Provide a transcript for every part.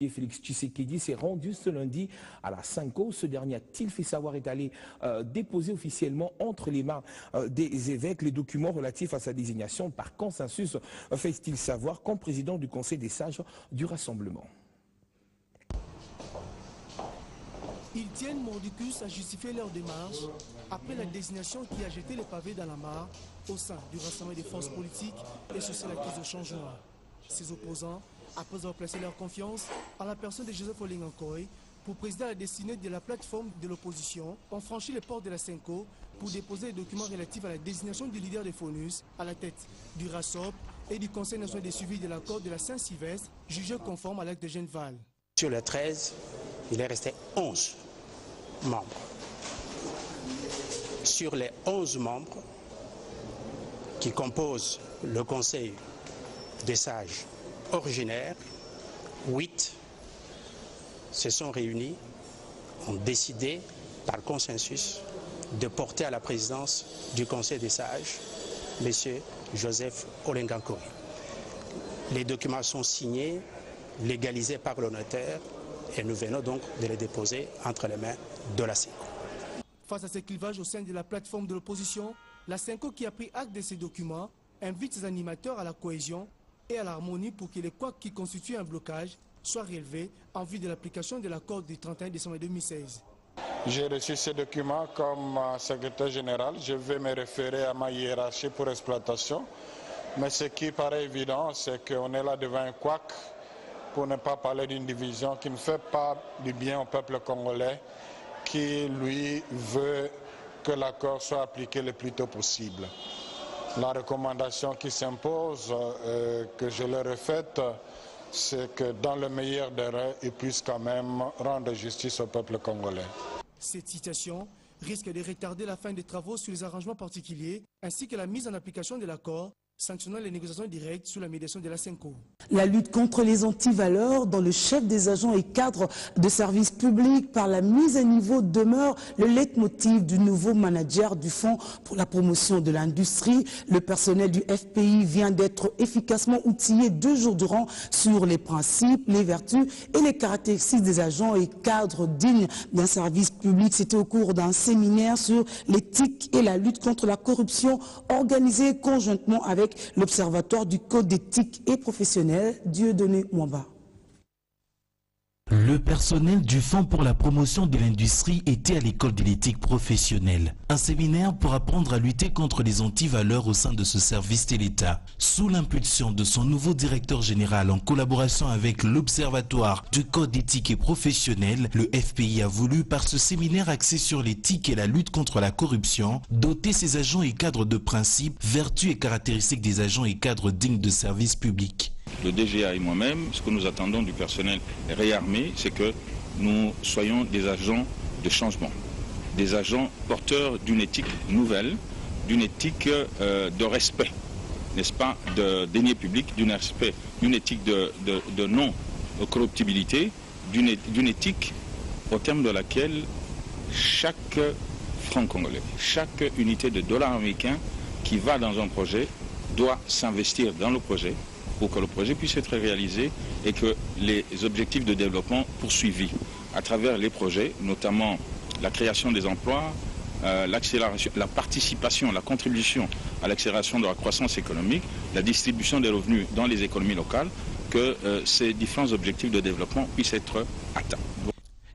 Félix Tshisekedi s'est rendu ce lundi à la Senko. Ce dernier a-t-il fait savoir est allé déposer officiellement entre les mains des évêques les documents relatifs à sa désignation par consensus, fait-il savoir comme président du Conseil des sages du Rassemblement. Ils tiennent mordicus à justifier leur démarche après la désignation qui a jeté les pavés dans la mare au sein du Rassemblement des forces politiques et sociales actives de changement. Ses opposants, après avoir placé leur confiance en la personne de Joseph Olenga Nkoy pour présider à la destinée de la plateforme de l'opposition, ont franchi les portes de la Senko pour déposer les documents relatifs à la désignation du leader des FONUS à la tête du RASOP et du Conseil national de suivi de l'accord de la Saint-Sylvestre, jugé conforme à l'acte de Genneval. Sur les 13, il est resté 11 membres. Sur les 11 membres qui composent le Conseil des sages originaires, 8 se sont réunis, ont décidé par consensus de porter à la présidence du Conseil des sages M. Joseph Olenga Nkoy. Les documents sont signés, légalisés par le notaire et nous venons donc de les déposer entre les mains de la Senko. Face à ce clivage au sein de la plateforme de l'opposition, la Senko qui a pris acte de ces documents invite ses animateurs à la cohésion et à l'harmonie pour que les couacs qui constituent un blocage soient relevés en vue de l'application de l'accord du 31 décembre 2016. J'ai reçu ces documents comme secrétaire général. Je vais me référer à ma hiérarchie pour exploitation. Mais ce qui paraît évident, c'est qu'on est là devant un couac, pour ne pas parler d'une division qui ne fait pas du bien au peuple congolais, qui lui veut que l'accord soit appliqué le plus tôt possible. La recommandation qui s'impose, que je leur ai faite, c'est que dans le meilleur des rêves, ils puissent quand même rendre justice au peuple congolais. Cette situation risque de retarder la fin des travaux sur les arrangements particuliers ainsi que la mise en application de l'accord sanctionnant les négociations directes sous la médiation de la Senko. La lutte contre les antivaleurs dans le chef des agents et cadres de services publics par la mise à niveau demeure le leitmotiv du nouveau manager du Fonds pour la promotion de l'industrie. Le personnel du FPI vient d'être efficacement outillé 2 jours durant sur les principes, les vertus et les caractéristiques des agents et cadres dignes d'un service public. C'était au cours d'un séminaire sur l'éthique et la lutte contre la corruption organisé conjointement avec l'Observatoire du Code d'éthique et professionnel, Dieudonné Mwamba. Le personnel du Fonds pour la promotion de l'industrie était à l'école de l'éthique professionnelle. Un séminaire pour apprendre à lutter contre les antivaleurs au sein de ce service de l'État. Sous l'impulsion de son nouveau directeur général en collaboration avec l'Observatoire du Code d'éthique et professionnel, le FPI a voulu, par ce séminaire axé sur l'éthique et la lutte contre la corruption, doter ses agents et cadres de principes, vertus et caractéristiques des agents et cadres dignes de services publics. Le DGA et moi-même, ce que nous attendons du personnel réarmé, c'est que nous soyons des agents de changement, des agents porteurs d'une éthique nouvelle, d'une éthique de respect, n'est-ce pas, de deniers publics, d'une éthique de non-corruptibilité, d'une éthique au terme de laquelle chaque franc congolais, chaque unité de dollar américain qui va dans un projet doit s'investir dans le projet pour que le projet puisse être réalisé et que les objectifs de développement poursuivis à travers les projets, notamment la création des emplois, l'accélération, la participation, la contribution à l'accélération de la croissance économique, la distribution des revenus dans les économies locales, que ces différents objectifs de développement puissent être atteints.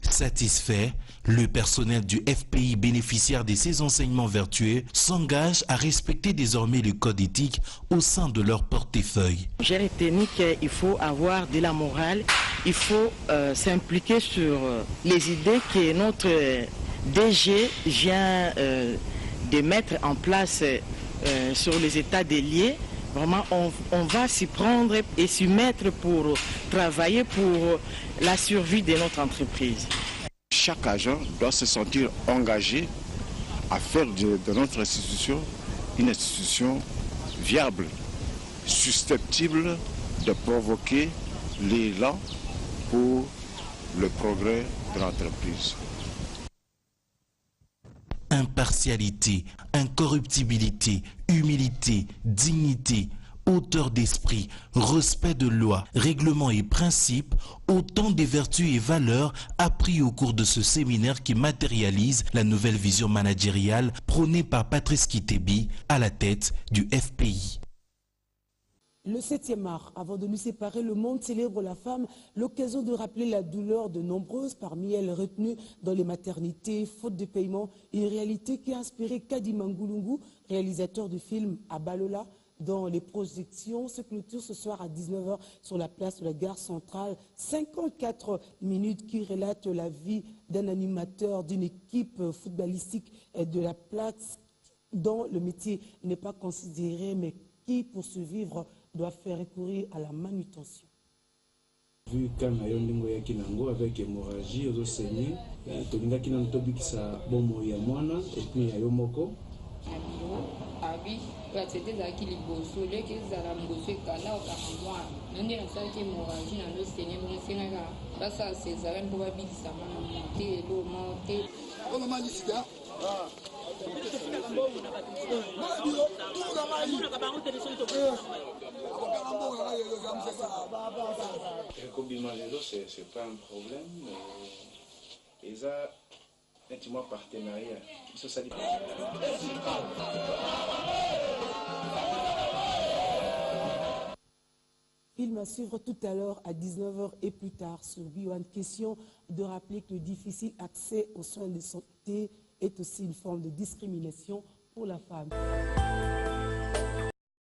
Satisfait, le personnel du FPI bénéficiaire de ces enseignements vertueux s'engage à respecter désormais le code éthique au sein de leur portefeuille. J'ai retenu qu'il faut avoir de la morale, il faut s'impliquer sur les idées que notre DG vient de mettre en place sur les états des lieux. Vraiment, on va s'y prendre et s'y mettre pour travailler pour la survie de notre entreprise. Chaque agent doit se sentir engagé à faire de notre institution une institution viable, susceptible de provoquer l'élan pour le progrès de l'entreprise. Impartialité, incorruptibilité, humilité, dignité, Hauteur d'esprit, respect de loi, règlements et principes, autant des vertus et valeurs appris au cours de ce séminaire qui matérialise la nouvelle vision managériale prônée par Patrice Kitebi à la tête du FPI. Le 7e art, avant de nous séparer, le monde célèbre la femme, l'occasion de rappeler la douleur de nombreuses parmi elles retenues dans les maternités, faute de paiement, une réalité qui a inspiré Kadi Mangulungu, réalisateur du film Abalola, dans les projections se clôture ce soir à 19h sur la place de la gare centrale. 54 minutes qui relatent la vie d'un animateur d'une équipe footballistique de la place dont le métier n'est pas considéré, mais qui, pour survivre, doit faire recourir à la manutention. Vu Kanayoningo ya Kinango avec hémorragie aux saignées, Tolinga Kinan Tobikisa Bomo Yamwana et puis Yomoko. Abi, c'était là qui liboso, les qui zala mboso kala au kamwa. Nani na saki hémorragie na no saignées mon sénaga. Basa césarienne pour babisa mana monter l'eau monter. On a mangé sida. Ah. C'est pas un problème, mais ils ont un partenariat. Film à suivre tout à l'heure à 19h et plus tard sur Biwan. Question de rappeler que le difficile accès aux soins de santé est aussi une forme de discrimination pour la femme.